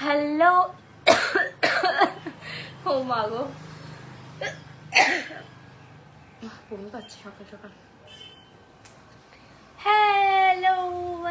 Hello ও মা গো বমি পাচ্ছে সকাল সকাল। Hello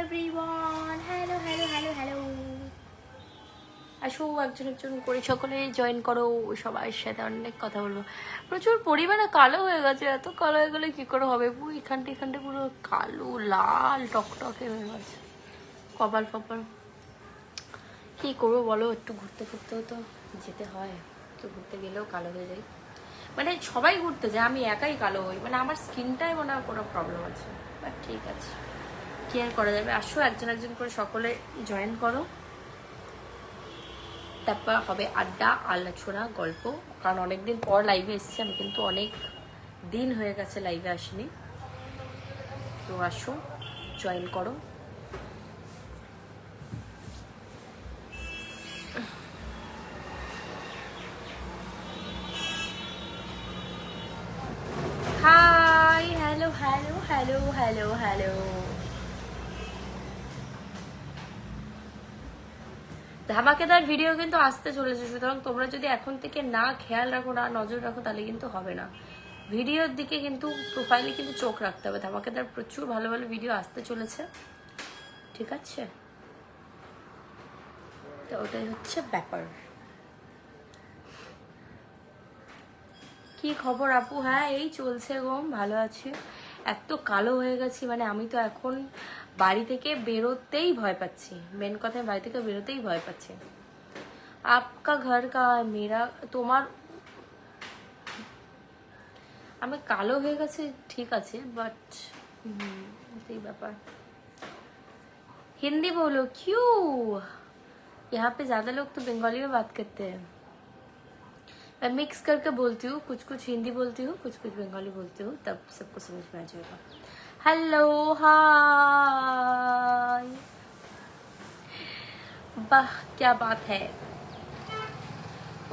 everyone, hello hello hello hello, আসো একজন একজন করে সকলে জয়েন করো, সবার সাথে অনেক কথা বলবো। প্রচুর পরিমাণে কালো হয়ে গেছে, এত কালো হয়ে গেলে কি করে হবে, পুরো এখানটা এখানটা পুরো কালো লাল টকটকে হয়ে গেছে কপাল ফপাল। কি করবো বলো, একটু ঘুরতে ফুরতেও তো যেতে হয়, একটু ঘুরতে গেলেও কালো হয়ে যাই। মানে সবাই ঘুরতে যায়, আমি একাই কালো হই, মানে আমার স্কিনটাই মনে হয় কোনো প্রবলেম আছে, বাট ঠিক আছে, কি আর করা যাবে। আসো একজন একজন করে সকলে জয়েন করো, তারপর হবে আড্ডা আলোচনা গল্প। কারণ অনেকদিন পর লাইভে এসেছি আমি, কিন্তু অনেক দিন হয়ে গেছে লাইভে আসিনি, তো আসো জয়েন করো। Hi hello hello hello hello hello, ধামাকেদার ভিডিও কিন্তু আসতে চলেছে, সুতরাং তোমরা যদি এখন থেকে না খেয়াল রাখো, না নজর রাখো, তাহলে কিন্তু হবে না। ভিডিওর দিকে কিন্তু প্রোফাইলে কিন্তু চোখ রাখতে হবে, ধামাকেদার প্রচুর ভালো ভালো ভিডিও আসতে চলেছে, ঠিক আছে? তো ওটাই হচ্ছে ব্যাপার। কি খবর আপু? হ্যাঁ এই চলছে গো, ভালো আছি। এত কালো হয়ে গেছি, মানে আমি তো এখন বাড়ি থেকে বেরোতেই ভয় পাচ্ছি, মেন কথা বাড়ি থেকে বেরোতেই ভয় পাচ্ছি। আপকা ঘর কা মেরা, তোমার, আমি কালো হয়ে গেছে ঠিক আছে, বাট এই ব্যাপার। हिंदी बोलो क्यों, यहाँ पे ज्यादा लोग तो बंगाली में बात करते हैं। मैं मिक्स करके बोलती हूँ, कुछ कुछ हिंदी बोलती हूँ, कुछ कुछ बंगाली बोलती हूँ, तब सबको समझ में आ जाएगा। हेलो हाय, वाह क्या बात है।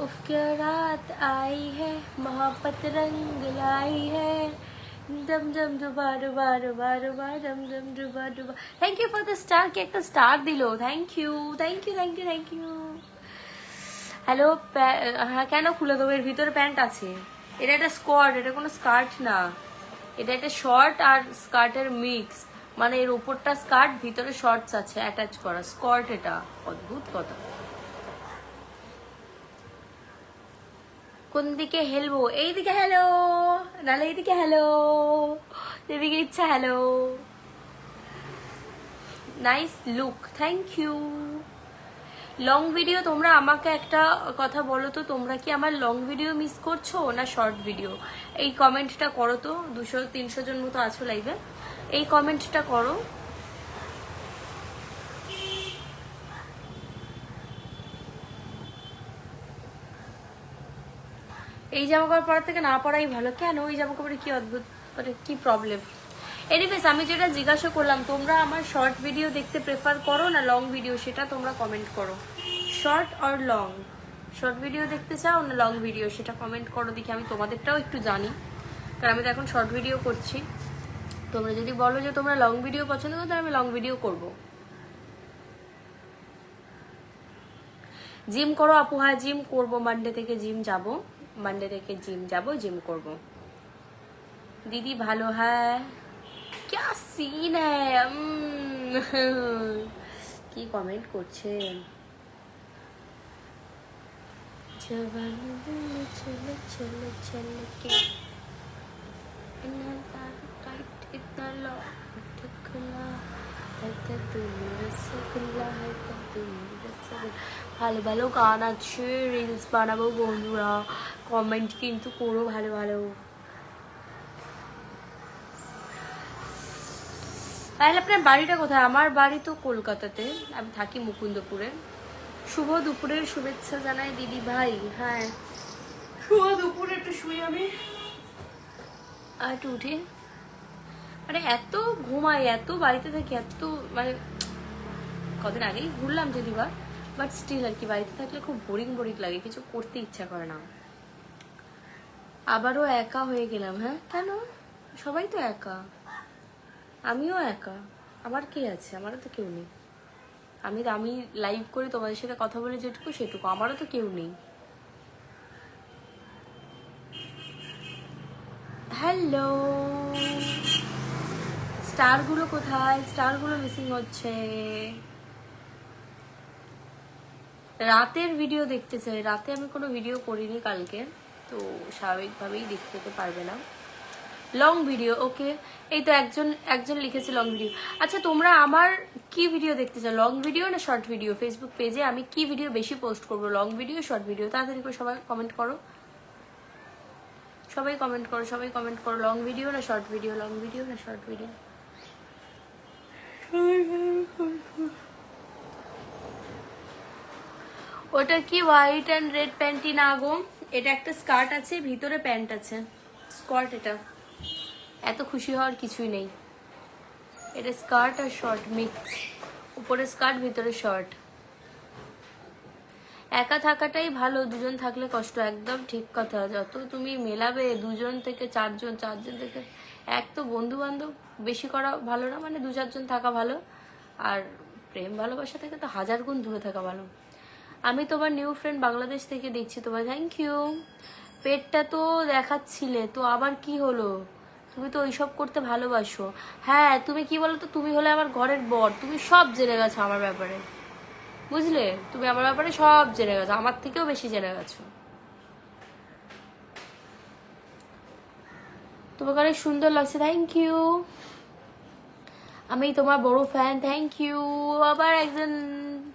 उफ क्या रात आई है, मोहब्बत रंग लाई है, दम दम दुबा दुबा दुबा दुबा दम दम दुबा दुबा। Thank you for the star, के একটা স্টার দিলো, thank you thank you thank you thank you. Hello, হ্যাঁ কেন খুলে দেবো, এর ভিতরে প্যান্ট আছে, এটা একটা স্কর্ট, এটা কোনো স্কার্ট না, এটা একটা শর্ট আর স্কার্টের মিক্স, মানে এর উপরটা স্কার্ট, ভিতরে শর্টস আছে অ্যাটাচ করা, স্কর্ট এটা, অদ্ভুত কথা। কোন দিকে হেলবো, এইদিকে হ্যালো, নাহলে এইদিকে হ্যালো, যেদিকে ইচ্ছা hello. Nice look, thank you. Long video, তোমরা আমাকে একটা কথা বলো তো, তোমরা কি আমার লং ভিডিও মিস করছো না শর্ট ভিডিও? এই কমেন্টটা করো তো, 200-300 জন মতো আছো লাইভে, এই কমেন্টটা করো। এই জামা কাপড় পরার থেকে না পরাই ভালো। কেন, ওই জামা কাপড়ে কি অদ্ভুত, মানে কি প্রবলেম? এনিওয়েজ আমি যেটা জিজ্ঞাসা করলাম, তোমরা আমার শর্ট ভিডিও দেখতে প্রেফার করো না লং ভিডিও, সেটা তোমরা কমেন্ট করো। শর্ট আর লং, শর্ট ভিডিও দেখতে চাও না লং ভিডিও, সেটা কমেন্ট করো, দেখি আমি তোমাদেরটাও একটু জানি, কারণ আমি তো এখন শর্ট ভিডিও করছি। তোমরা যদি বলো যে তোমরা লং ভিডিও পছন্দ করো, তাহলে আমি লং ভিডিও করব। জিম করো আপু? হ্যাঁ জিম করবো, মানডে থেকে জিম যাব, মানডে থেকে জিম যাব, জিম করব। দিদি ভালো, হ্যাঁ क्या सीन है, কি কমেন্ট করছে। जवानी दिल चले चले चले के इतना टाइट इतना लो ठकला है तो तू मेरा सकला है तो तू मेरा सकला। ভালো ভালো গান আছে, রিলস বানাবো বন্ধুরা, কমেন্ট কিন্তু করো ভালো ভালো। তাহলে আপনার বাড়িটা কোথায়? আমার বাড়ি তো কলকাতাতে, আমি থাকি মুকুন্দপুরে। শুভ দুপুরের শুভেচ্ছা জানাই দিদি ভাই। হ্যাঁ শুভ দুপুরে, একটু শুই আমি আর একটু উঠে, মানে এত ঘুমাই, এত বাড়িতে থাকি, এত মানে কদিন আগেই ঘুরলাম যদি বা, বাট স্টিল আর কি, বাড়িতে থাকলে খুব বোরিং বোরিং লাগে, কিছু করতে ইচ্ছা করে না। আবারও একা হয়ে গেলাম। হ্যাঁ কেন, সবাই তো একা, আমিও একা, আমার কে আছে? আমারও তো কেউ নেই। আমি লাইভ করি তোমাদের সাথে কথা বলে যেটুকু সেটুকু, আমারও তো কেউ নেই। হ্যালো, স্টারগুলো কোথায়? স্টারগুলো মিসিং হচ্ছে। রাতের ভিডিও দেখতে চাই। রাতে আমি কোনো ভিডিও করিনি কালকে, তো স্বাভাবিকভাবেই দেখতে তো পারবে না। লং ভিডিও, ওকে। এই তো একজন লিখেছে লং ভিডিও। আচ্ছা, তোমরা আমার কি ভিডিও দেখতে চাও, লং ভিডিও না শর্ট ভিডিও? ফেসবুক পেজে আমি কি ভিডিও বেশি পোস্ট করবো, লং ভিডিও শর্ট ভিডিও? তাড়াতাড়ি করে সবাই কমেন্ট করো, সবাই কমেন্ট করো, সবাই কমেন্ট করো। লং ভিডিও না শর্ট ভিডিও, লং ভিডিও না শর্ট ভিডিও? ওটা কি হোয়াইট অ্যান্ড রেড প্যান্টই না গো? এটা একটা স্কার্ট আছে, ভিতরে প্যান্ট আছে, স্কার্ট। এটা এত খুশি হওয়ার কিছুই নেই, এটা স্কার্ট আর শর্ট মিক্স, উপরে স্কার্ট ভিতরে শর্ট। একা থাকাটাই ভালো, দুজন থাকলে কষ্ট। একদম ঠিক কথা। যত তুমি মেলাবে দুজন থেকে চারজন, চারজন থেকে এক, তো বন্ধু বান্ধব বেশি করা ভালো না, মানে 2-4 জন থাকা ভালো। আর প্রেম ভালোবাসা থেকে তো 1000 গুণ দূরে থাকা ভালো। আমি তোমার নিউ ফ্রেন্ড বাংলাদেশ থেকে দেখছি তোমার, থ্যাংক ইউ। পেটটা তো দেখাচ্ছিলে, তো আবার কি হলো? তুমি তো ওইসব করতে ভালোবাসো। হ্যাঁ, তুমি কি বলো তো, তুমি হলে আমার ঘরের বর, তুমি সব জেনে গেছো আমার ব্যাপারে, বুঝলে? তুমি আমার ব্যাপারে সব জেনে গেছো, আমার থেকেও বেশি জেনে গেছো। তোমাকে অনেক সুন্দর লাগছে, থ্যাংক ইউ। আমি তোমার বড় ফ্যান, থ্যাংক ইউ। আবার একজন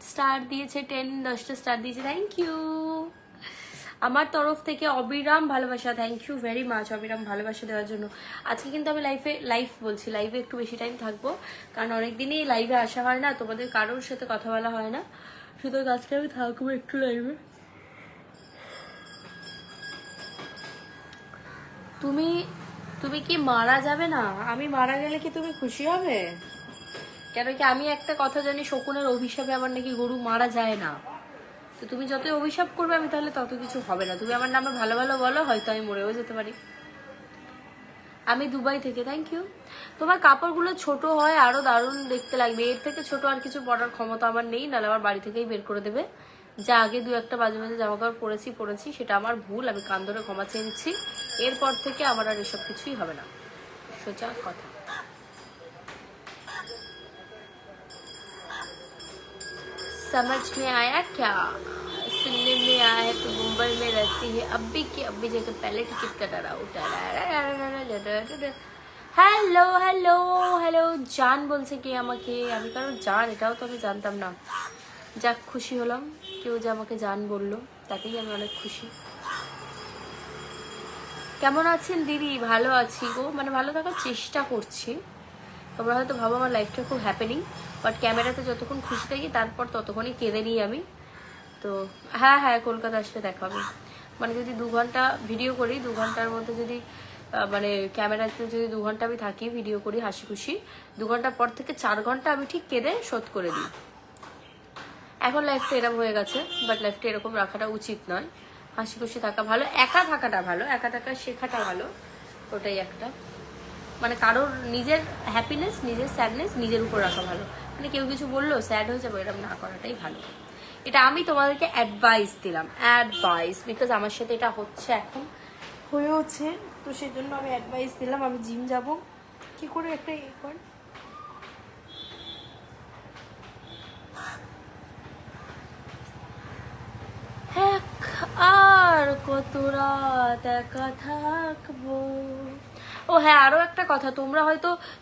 স্টার দিয়েছে, 10-10টা স্টার দিয়েছে, থ্যাংক ইউ। আমার তরফ থেকে অবিরাম ভালোবাসা, থ্যাংক ইউ ভেরি মাচ অবিরাম ভালোবাসা দেওয়ার জন্য। আজকে কিন্তু আমি লাইভে একটু বেশি টাইম থাকবো, কারণ অনেকদিনই লাইভে আসা হয় না, তোমাদের কারোর সাথে কথা বলা হয় না, সুতরাং আজকে আমি থাকবো একটু লাইভে। তুমি তুমি কি মারা যাবে না? আমি মারা গেলে কি তুমি খুশি হবে? কেন কি আমি একটা কথা জানি, শকুনের অভিশাপে আমার নাকি গরু মারা যায় না। তো তুমি যতই অভিশাপ করবে আমি তাহলে তত কিছু হবে না। তুমি আমার নামে ভালো ভালো বলো, হয়তো আমি মরেও যেতে পারি। আমি দুবাই থেকে, থ্যাংক ইউ। তোমার কাপড়গুলো ছোট হয় আরো দারুণ দেখতে লাগবে, এর থেকে ছোট আর কিছু পরার ক্ষমতা আমার নেই, নাহলে আমার বাড়ি থেকেই বের করে দেবে। যা আগে 2-1টা বাজে বাজে জামা কাপড় পরেছি সেটা আমার ভুল, আমি কান ধরে ক্ষমা চেয়ে নিচ্ছি। এরপর থেকে আমার আর এসব কিছুই হবে না, সোজা কথা। समझ में आया क्या? सुनने में आया है तो मुंबई में रहती है अभी की अभी जगह पहले टिकट कटा उठा। হ্যালো হ্যালো হ্যালো, জান বলছে কে আমাকে? আমি কারো জান এটাও তো আমি জানতাম না। যাক, খুশি হলাম কেউ যে আমাকে জান বললো, তাতেই আমি অনেক খুশি। কেমন আছেন দিদি? ভালো আছি গো, মানে ভালো থাকার চেষ্টা করছি। তোমরা হয়তো ভাবো আমার লাইফটা খুব হ্যাপেনিং, বাট ক্যামেরাতে যতক্ষণ খুশি থাকি তারপর ততক্ষণই কেঁদে নিই আমি। তো হ্যাঁ হ্যাঁ, কলকাতা আসলে দেখা হবে। মানে যদি 2 ঘন্টা ভিডিও করি, 2 ঘন্টার মধ্যে যদি মানে ক্যামেরাতে যদি 2 ঘন্টা আমি থাকি ভিডিও করি হাসি খুশি, 2 ঘন্টার পর থেকে 4 ঘন্টা আমি ঠিক কেঁদে শোধ করে দিই। এখন লাইফটা এরকম হয়ে গেছে, বাট লাইফটা এরকম রাখাটা উচিত নয়। হাসি খুশি থাকা ভালো, একা থাকাটা ভালো, একা থাকা শেখাটা ভালো, ওটাই একটা। মানে কারোর নিজের হ্যাপিনেস, নিজের স্যাডনেস নিজের উপর রাখা ভালো। মানে কেউ কিছু বললো স্যাড হয়ে যাবে, এরকম না করাটাই ভালো। এটা আমি তোমাদেরকে অ্যাডভাইস দিলাম, অ্যাডভাইস, বিকজ আমার সাথে এটা হচ্ছে, এখন হয়েওছে, তো সেই জন্য আমি অ্যাডভাইস দিলাম। আমি জিম যাব, কি করে একটা কর। আর কত রাত একা থাকবো। ও হ্যাঁ, আরো একটা কথা,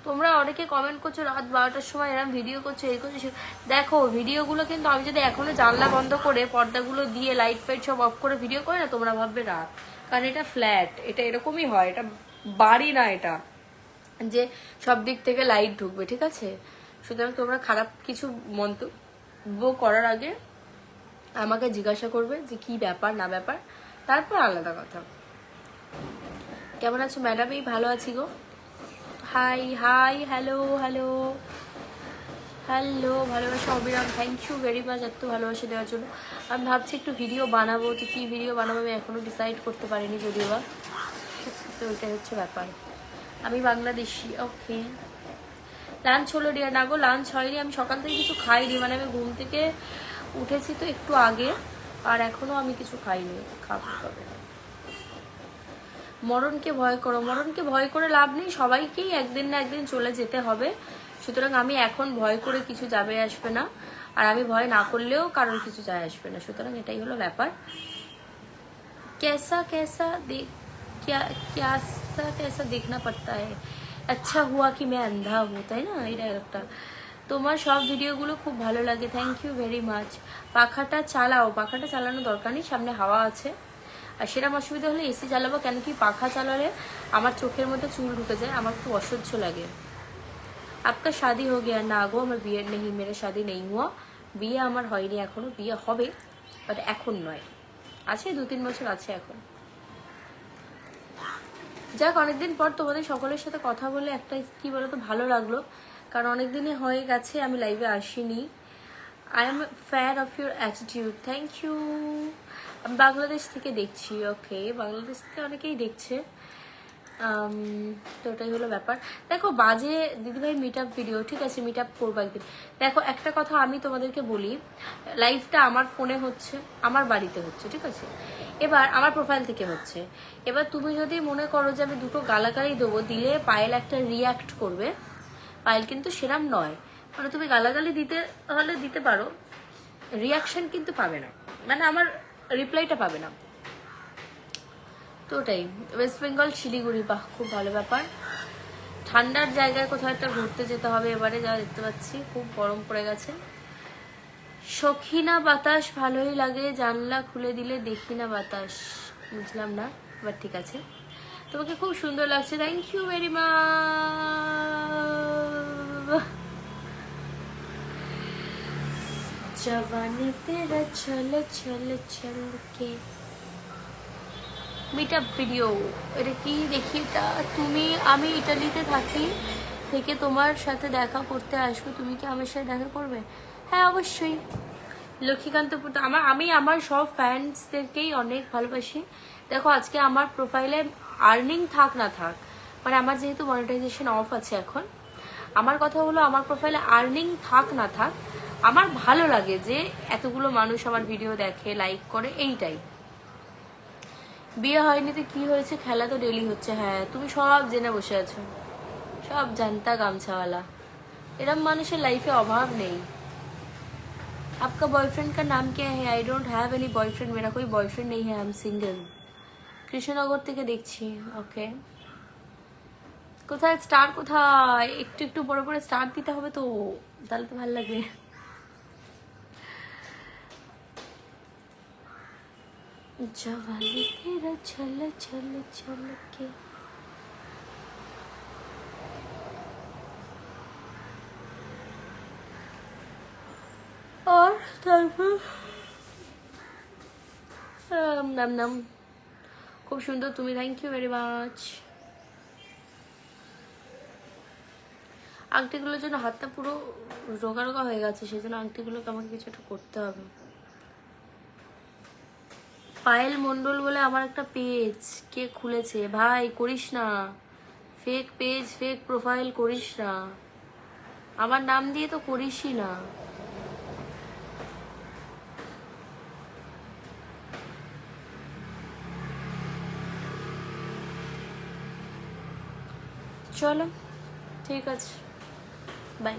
তোমরা অনেকে কমেন্ট করছো রাত 12টার সময় এরকম ভিডিও করছো, এই করছো। দেখো ভিডিওগুলো কিন্তু আমি যদি এখনো জানলা বন্ধ করে পর্দাগুলো দিয়ে লাইট ফাইট সব অফ করে ভিডিও করি না, তোমরা ভাববে রাত, কারণ এটা ফ্ল্যাট, এটা এরকমই হয়, এটা বাড়ি না এটা যে সব দিক থেকে লাইট ঢুকবে, ঠিক আছে? সুতরাং তোমরা খারাপ কিছু মন্তব্য করার আগে আমাকে জিজ্ঞাসা করবে যে কি ব্যাপার না ব্যাপার, তারপর আলাদা কথা। কেমন আছো ম্যাডাম? এই ভালো আছি গো। Hi hi, hello hello hello, ভালোবাসা অবিরাম, থ্যাংক ইউ ভেরি মাচ এত ভালোবাসা দেওয়ার জন্য। আমি ভাবছি একটু ভিডিও বানাবো, তো কী ভিডিও বানাবো আমি এখনও ডিসাইড করতে পারিনি যদিও বা, তো ওইটাই হচ্ছে ব্যাপার। আমি বাংলাদেশি, ওকে। লাঞ্চ হলো ডিয়ার? না গো, লাঞ্চ হয়নি, আমি সকাল থেকে কিছু খাইনি, মানে আমি ঘুম থেকে উঠেছি তো একটু আগে, আর এখনো আমি কিছু খাইনি, খাবো তবে। মরণকে ভয় করো? মরণকে ভয় করে লাভ নেই, সবাইকেই একদিন না একদিন চলে যেতে হবে, সুতরাং আমি এখন ভয় করে কিছু যাবে আসবে না, আর আমি ভয় না করলেও কারোর কিছু যায় আসবে না, সুতরাং এটাই হলো ব্যাপার। कैसा कैसा देख क्या कैसा कैसा देखना पड़ता है, अच्छा हुआ कि मैं अंधा हूँ, তাই না? এটা একটা। তোমার সব ভিডিওগুলো খুব ভালো লাগে, থ্যাংক ইউ ভেরি মাচ। পাখাটা চালাও। পাখাটা চালানো দরকার নেই, সামনে হাওয়া আছে। আর সেরকম অসুবিধা হলে এসি চালাবো, কেন কি পাখা চালালে আমার চোখের মধ্যে চুল ঢুকে যায়, আমার খুব অসহ্য লাগে। आपका शादी हो गया? না গো, আমার বিয়ে নেই, মেরে শাদি নেই হুয়া, বিয়ে আমার হয়নি এখনো, বিয়ে হবে বাট এখন নয়, আছে 2-3 বছর আছে এখন। যাক, অনেকদিন পর তোমাদের সকলের সাথে কথা বলে একটা কি বলতো ভালো লাগলো, কারণ অনেকদিনই হয়ে গেছে আমি লাইভে আসিনি। I am fan of your attitude, thank you. আমি বাংলাদেশ থেকে দেখছি, ওকে, বাংলাদেশ থেকে অনেকেই দেখছে, তো ওটাই হলো ব্যাপার। দেখো বাজে দিদিভাই মিট আপ ভিডিও, ঠিক আছে মিট আপ করবো একদিন। দেখো একটা কথা আমি তোমাদেরকে বলি, লাইভটা আমার ফোনে হচ্ছে, আমার বাড়িতে হচ্ছে, ঠিক আছে, এবার আমার প্রোফাইল থেকে হচ্ছে, এবার তুমি যদি মনে করো যে আমি দুটো গালাগালি দেবো, দিলে পায়েল একটা রিয়াক্ট করবে, পায়েল কিন্তু সেরাম নয়, মানে তুমি গালাগালি দিতে হলে দিতে পারো, রিয়াকশন কিন্তু পাবে না, মানে আমার রিপ্লাইটা পাবে না, তো ওটাই। ওয়েস্ট বেঙ্গল শিলিগুড়ি, বাহ খুব ভালো ব্যাপার। ঠান্ডার জায়গায় কোথাও একটা ঘুরতে যেতে হবে এবারে, যা দেখতে পাচ্ছি খুব গরম পড়ে গেছে। সখিনা বাতাস ভালোই লাগে, জানলা খুলে দিলে দেখি না বাতাস, বুঝলাম না, এবার ঠিক আছে, তোমাকে খুব সুন্দর লাগছে, থ্যাংক ইউ ভেরি মাচ। জওয়ানি তেরা চল চল চল কে মিট আপ ভিডিও, এটা কি দেখি, এটা তুমি, আমি ইটালিতে থাকি, থেকে তোমার সাথে দেখা করতে আসবো, তুমি কি আমার সাথে দেখা করবে? হ্যাঁ অবশ্যই। লক্ষ্মীকান্তপুর, আমি আমার সব ফ্যান্সদেরকেই অনেক ভালোবাসি। দেখো আজকে আমার প্রোফাইলে আর্নিং থাক না থাক, মানে আমার যেহেতু মনিটাইজেশন অফ আছে এখন, আমার কথা হলো আমার প্রোফাইলে আর্নিং থাক না থাক, আমার ভালো লাগে যে এতগুলো মানুষ আমার ভিডিও দেখে, লাইক করে, এইটাই। বিয়ে হয়নি তো কি হয়েছে, খেলা তো ডেলি হচ্ছে। হ্যাঁ তুমি সব জেনে বসে আছো, সব জানতা গামছাওয়ালা, এরম মানুষের লাইফে অভাব নেই। आपका बॉयफ्रेंड का नाम क्या है? I don't have any boyfriend, मेरा कोई बॉयफ्रेंड नहीं है, आई एम सिंगल। কৃষ্ণনগর থেকে দেখছি, ওকে। কোথায় স্টার, কোথায় একটু একটু বড় বড় স্টার দিতে হবে তো, তাহলে তো ভালো লাগবে। जवानी तेरा छल छल छल के, और তারপর নাম নাম খুব সুন্দর তুমি, থ্যাংক ইউ ভেরি মাচ। আংটিগুলোর জন্য হাতটা পুরো রোগা রোগা হয়ে গেছে, সেই জন্য আংটিগুলোকে আমাকে কিছু একটা করতে হবে। পায়েল মন্ডল বলে আমার একটা পেজ কে খুলেছে, ভাই করিস না, ফেক পেজ ফেক প্রোফাইল করিস না, আমার নাম দিয়ে তো করিসই না। চলো ঠিক আছে, বাই।